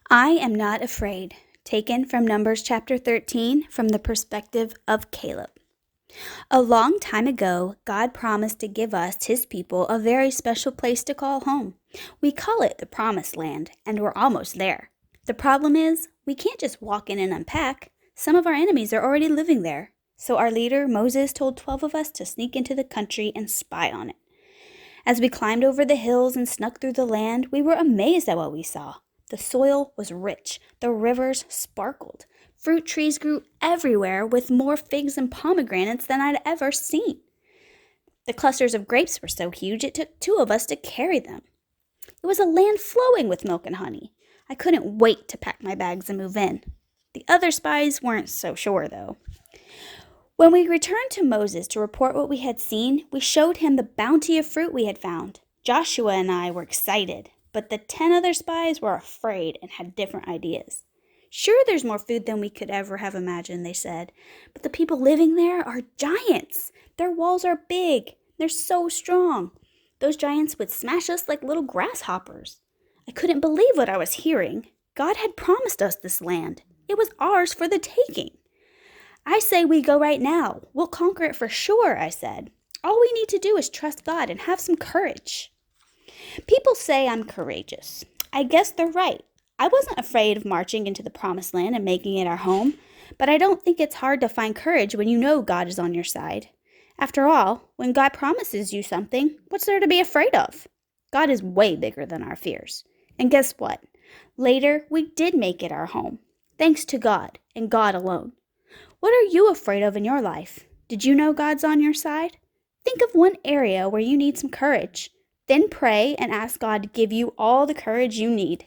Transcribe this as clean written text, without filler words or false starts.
I am not afraid, taken from Numbers chapter 13 from the perspective of Caleb. A long time ago, God promised to give us, his people, a very special place to call home. We call it the Promised Land, and we're almost there. The problem is, we can't just walk in and unpack. Some of our enemies are already living there. So our leader, Moses, told 12 of us to sneak into the country and spy on it. As we climbed over the hills and snuck through the land, we were amazed at what we saw. The soil was rich. The rivers sparkled. Fruit trees grew everywhere with more figs and pomegranates than I'd ever seen. The clusters of grapes were so huge it took 2 of us to carry them. It was a land flowing with milk and honey. I couldn't wait to pack my bags and move in. The other spies weren't so sure, though. When we returned to Moses to report what we had seen, we showed him the bounty of fruit we had found. Joshua and I were excited, but the 10 other spies were afraid and had different ideas. Sure, there's more food than we could ever have imagined, they said, but the people living there are giants. Their walls are big. They're so strong. Those giants would smash us like little grasshoppers. I couldn't believe what I was hearing. God had promised us this land. It was ours for the taking. I say we go right now. We'll conquer it for sure, I said. All we need to do is trust God and have some courage. People say I'm courageous. I guess they're right. I wasn't afraid of marching into the Promised Land and making it our home, but I don't think it's hard to find courage when you know God is on your side. After all, when God promises you something, what's there to be afraid of? God is way bigger than our fears. And guess what? Later, we did make it our home, thanks to God and God alone. What are you afraid of in your life? Did you know God's on your side? Think of one area where you need some courage. Then pray and ask God to give you all the courage you need.